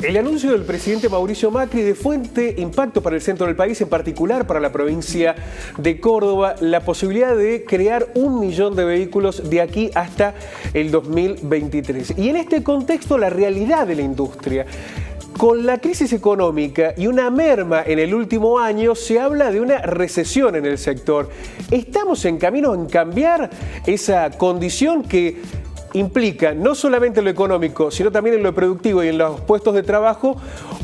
El anuncio del presidente Mauricio Macri de fuerte impacto para el centro del país, en particular para la provincia de Córdoba, la posibilidad de crear 1 millón de vehículos de aquí hasta el 2023. Y en este contexto, la realidad de la industria. Con la crisis económica y una merma en el último año, se habla de una recesión en el sector. ¿Estamos en camino en cambiar esa condición que implica no solamente en lo económico, sino también en lo productivo y en los puestos de trabajo,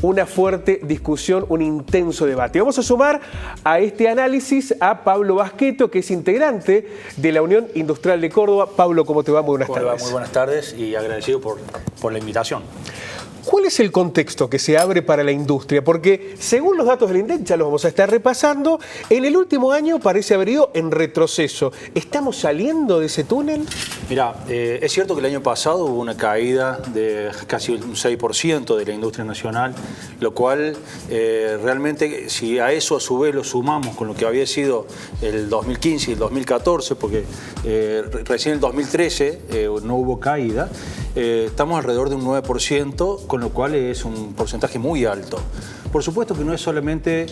una fuerte discusión, un intenso debate? Vamos a sumar a este análisis a Pablo Basqueto, que es integrante de la Unión Industrial de Córdoba. Pablo, ¿cómo te va? Muy buenas tardes. Muy buenas tardes y agradecido por la invitación. ¿Cuál es el contexto que se abre para la industria? Porque según los datos del INDEC, ya los vamos a estar repasando, en el último año parece haber ido en retroceso. ¿Estamos saliendo de ese túnel? Mira, es cierto que el año pasado hubo una caída de casi un 6% de la industria nacional, lo cual realmente, si a eso a su vez lo sumamos con lo que había sido el 2015 y el 2014, porque recién en el 2013 no hubo caída, estamos alrededor de un 9%, con lo cual es un porcentaje muy alto. Por supuesto que no es solamente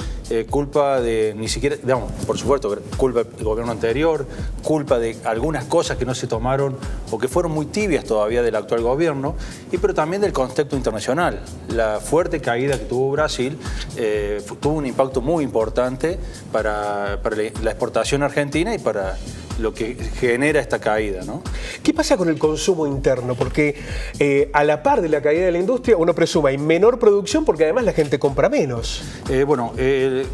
culpa de, ni siquiera, digamos, por supuesto, culpa del gobierno anterior, culpa de algunas cosas que no se tomaron o que fueron muy tibias todavía del actual gobierno, pero también del contexto internacional. La fuerte caída que tuvo Brasil tuvo un impacto muy importante para la exportación argentina y para lo que genera esta caída, ¿no? ¿Qué pasa con el consumo interno? Porque a la par de la caída de la industria, uno presume hay menor producción porque además la gente compra menos. El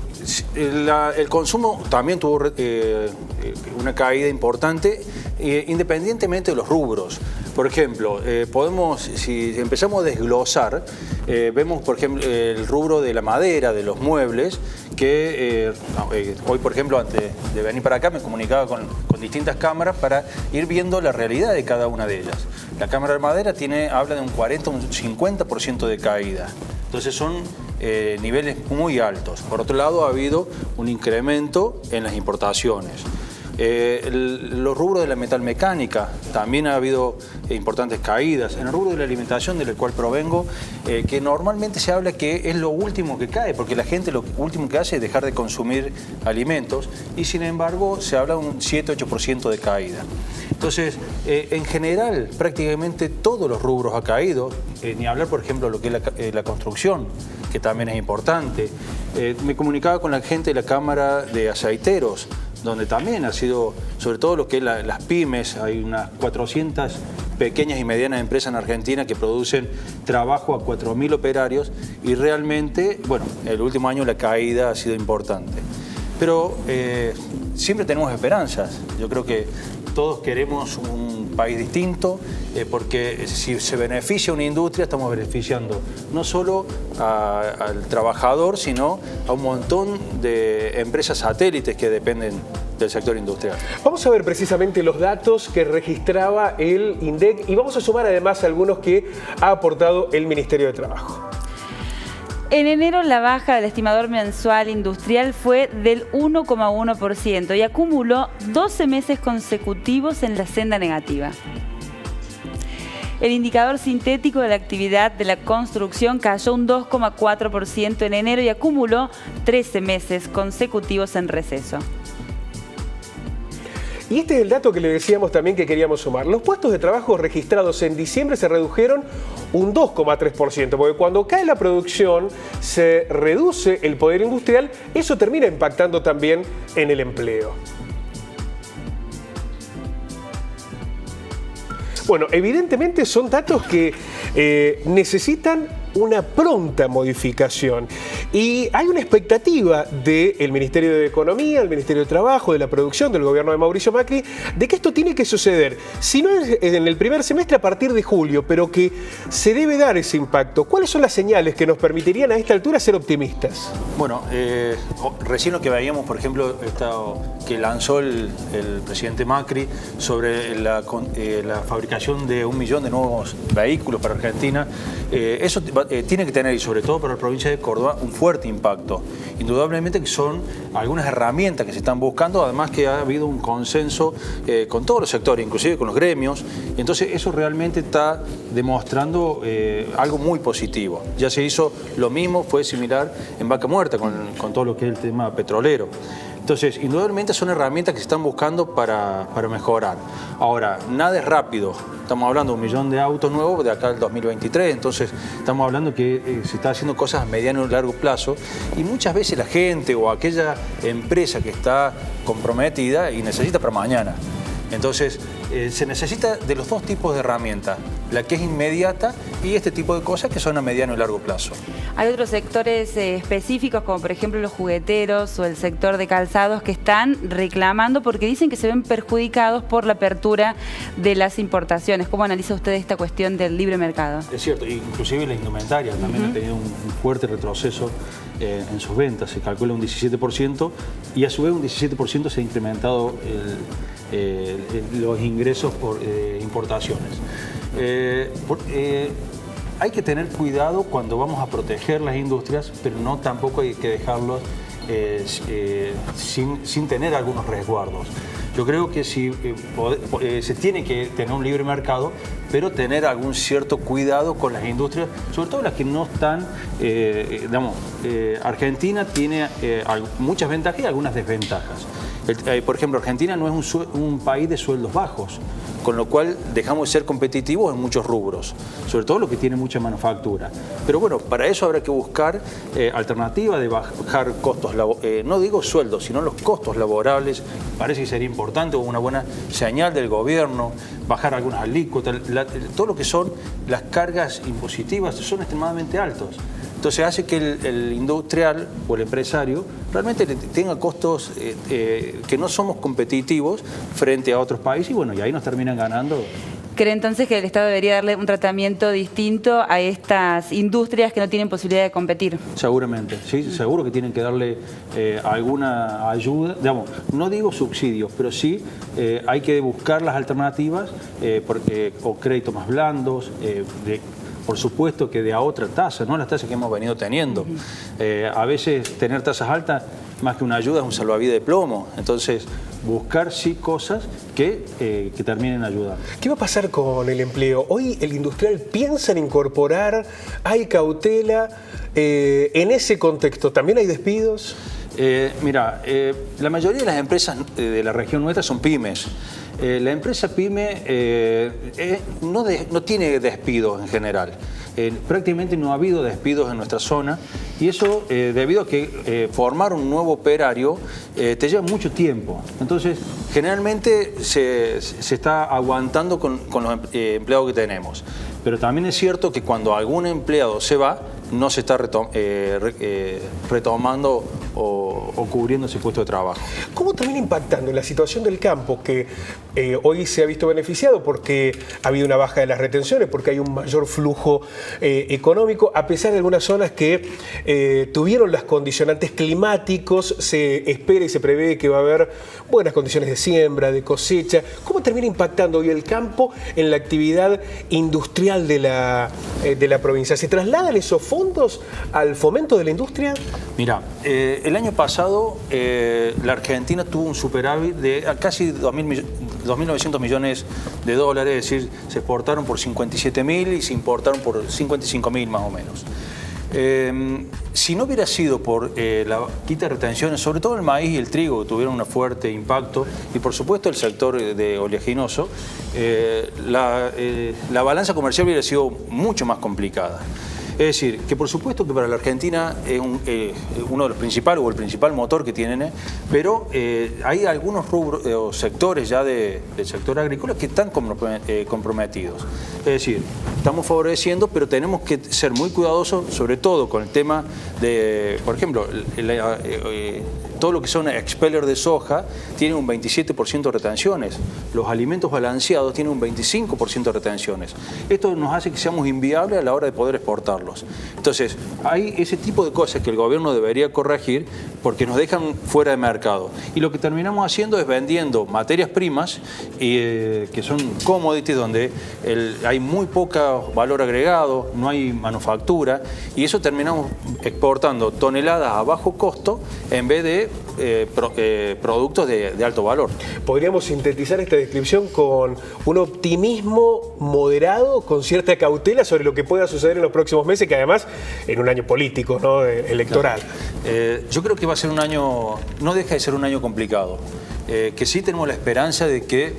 consumo también tuvo una caída importante, independientemente de los rubros. Por ejemplo, si empezamos a desglosar, vemos, por ejemplo, el rubro de la madera, de los muebles, que hoy, por ejemplo, antes de venir para acá, me comunicaba con distintas cámaras para ir viendo la realidad de cada una de ellas. La cámara de madera habla de un 40 o un 50% de caída. Entonces son niveles muy altos. Por otro lado, ha habido un incremento en las importaciones. Los rubros de la metalmecánica también ha habido importantes caídas. En el rubro de la alimentación, del cual provengo, que normalmente se habla que es lo último que cae, porque la gente lo último que hace es dejar de consumir alimentos, y sin embargo se habla de un 7-8% de caída. Entonces, en general, prácticamente todos los rubros ha caído, ni hablar, por ejemplo, lo que es la construcción, que también es importante. Me comunicaba con la gente de la Cámara de Aceiteros, donde también ha sido, sobre todo lo que es las pymes, hay unas 400 pequeñas y medianas empresas en Argentina que producen trabajo a 4.000 operarios, y realmente, bueno, el último año la caída ha sido importante. Pero siempre tenemos esperanzas. Yo creo que todos queremos un país distinto, porque si se beneficia una industria, estamos beneficiando no solo al trabajador, sino a un montón de empresas satélites que dependen del sector industrial. Vamos a ver precisamente los datos que registraba el INDEC y vamos a sumar además algunos que ha aportado el Ministerio de Trabajo. En enero la baja del estimador mensual industrial fue del 1,1% y acumuló 12 meses consecutivos en la senda negativa. El indicador sintético de la actividad de la construcción cayó un 2,4% en enero y acumuló 13 meses consecutivos en receso. Y este es el dato que le decíamos también que queríamos sumar. Los puestos de trabajo registrados en diciembre se redujeron un 2,3%, porque cuando cae la producción, se reduce el poder industrial, eso termina impactando también en el empleo. Bueno, evidentemente son datos que necesitan una pronta modificación. Y hay una expectativa del Ministerio de Economía, del Ministerio de Trabajo, de la Producción, del gobierno de Mauricio Macri, de que esto tiene que suceder, si no es en el primer semestre, a partir de julio, pero que se debe dar ese impacto. ¿Cuáles son las señales que nos permitirían a esta altura ser optimistas? Bueno, recién lo que veíamos, por ejemplo, que lanzó el presidente Macri sobre la fabricación de 1 millón de nuevos vehículos para Argentina, eso tiene que tener, y sobre todo para la provincia de Córdoba, un fuerte impacto. Indudablemente que son algunas herramientas que se están buscando, además que ha habido un consenso con todos los sectores, inclusive con los gremios, y entonces eso realmente está demostrando algo muy positivo. Ya se hizo lo mismo, fue similar en Vaca Muerta con todo lo que es el tema petrolero. Entonces, indudablemente son herramientas que se están buscando para mejorar. Ahora, nada es rápido. Estamos hablando de 1 millón de autos nuevos de acá al 2023, entonces estamos hablando que se está haciendo cosas a mediano y largo plazo y muchas veces la gente o aquella empresa que está comprometida y necesita para mañana. Entonces, se necesita de los dos tipos de herramientas, la que es inmediata y este tipo de cosas que son a mediano y largo plazo. Hay otros sectores específicos, como por ejemplo los jugueteros o el sector de calzados, que están reclamando porque dicen que se ven perjudicados por la apertura de las importaciones. ¿Cómo analiza usted esta cuestión del libre mercado? Es cierto, inclusive la indumentaria también ha tenido un fuerte retroceso en sus ventas, se calcula un 17% y a su vez un 17% se ha incrementado los ingresos por importaciones. Hay que tener cuidado cuando vamos a proteger las industrias, pero no tampoco hay que dejarlos sin tener algunos resguardos. Yo creo que se tiene que tener un libre mercado, pero tener algún cierto cuidado con las industrias, sobre todo las que no están, Argentina tiene muchas ventajas y algunas desventajas. Por ejemplo, Argentina no es un país de sueldos bajos, con lo cual dejamos de ser competitivos en muchos rubros, sobre todo lo que tiene mucha manufactura. Pero bueno, para eso habrá que buscar alternativas de bajar costos, no digo sueldos, sino los costos laborables. Parece que sería importante, o una buena señal del gobierno, bajar algunas alícuotas, todo lo que son las cargas impositivas son extremadamente altos. Entonces hace que el industrial o el empresario realmente tenga costos que no somos competitivos frente a otros países y bueno, y ahí nos terminan ganando. ¿Cree entonces que el Estado debería darle un tratamiento distinto a estas industrias que no tienen posibilidad de competir? Seguramente, sí, seguro que tienen que darle alguna ayuda, digamos, no digo subsidios, pero sí hay que buscar las alternativas o créditos más blandos, por supuesto que de a otra tasa, no las tasas que hemos venido teniendo. A veces tener tasas altas, más que una ayuda, es un salvavidas de plomo. Entonces, buscar sí cosas que terminen ayudando. ¿Qué va a pasar con el empleo? Hoy el industrial piensa en incorporar, hay cautela. En ese contexto, ¿también hay despidos? Mira, la mayoría de las empresas de la región nuestra son pymes. La empresa pyme no tiene despidos en general. Prácticamente no ha habido despidos en nuestra zona y eso debido a que formar un nuevo operario te lleva mucho tiempo. Entonces, generalmente se está aguantando con los empleados que tenemos. Pero también es cierto que cuando algún empleado se va, no se está retomando o cubriendo ese puesto de trabajo. ¿Cómo termina impactando en la situación del campo que hoy se ha visto beneficiado porque ha habido una baja de las retenciones, porque hay un mayor flujo económico, a pesar de algunas zonas que tuvieron las condicionantes climáticos, se espera y se prevé que va a haber buenas condiciones de siembra, de cosecha? ¿Cómo termina impactando hoy el campo en la actividad industrial de la provincia? ¿Se trasladan esos fondos al fomento de la industria? Mira, el año pasado la Argentina tuvo un superávit de casi 2.900 millones de dólares, es decir, se exportaron por 57.000 y se importaron por 55.000 más o menos. Si no hubiera sido por la quita de retenciones, sobre todo el maíz y el trigo, que tuvieron un fuerte impacto, y por supuesto el sector de oleaginoso, la balanza comercial hubiera sido mucho más complicada. Es decir, que por supuesto que para la Argentina es uno de los principales o el principal motor que tienen, pero hay algunos rubros o sectores ya del sector agrícola que están comprometidos. Es decir, estamos favoreciendo, pero tenemos que ser muy cuidadosos, sobre todo con el tema de, por ejemplo, todo lo que son expellers de soja tienen un 27% de retenciones. Los alimentos balanceados tienen un 25% de retenciones. Esto nos hace que seamos inviables a la hora de poder exportarlos. Entonces, hay ese tipo de cosas que el gobierno debería corregir porque nos dejan fuera de mercado. Y lo que terminamos haciendo es vendiendo materias primas que son commodities donde hay muy poco valor agregado, no hay manufactura, y eso terminamos exportando toneladas a bajo costo en vez de productos de alto valor. Podríamos sintetizar esta descripción con un optimismo moderado, con cierta cautela sobre lo que pueda suceder en los próximos meses, que además en un año político, ¿no? Electoral. Claro. Yo creo que va a ser un año, no deja de ser un año complicado. Que sí tenemos la esperanza de que,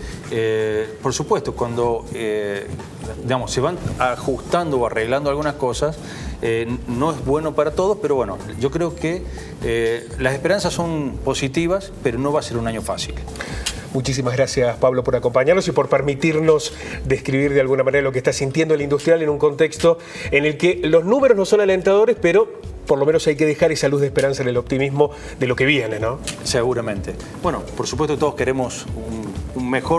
por supuesto, cuando digamos, se van ajustando o arreglando algunas cosas, no es bueno para todos, pero bueno, yo creo que las esperanzas son positivas, pero no va a ser un año fácil. Muchísimas gracias, Pablo, por acompañarnos y por permitirnos describir de alguna manera lo que está sintiendo el industrial en un contexto en el que los números no son alentadores, pero por lo menos hay que dejar esa luz de esperanza en el optimismo de lo que viene, ¿no? Seguramente. Bueno, por supuesto todos queremos un mejor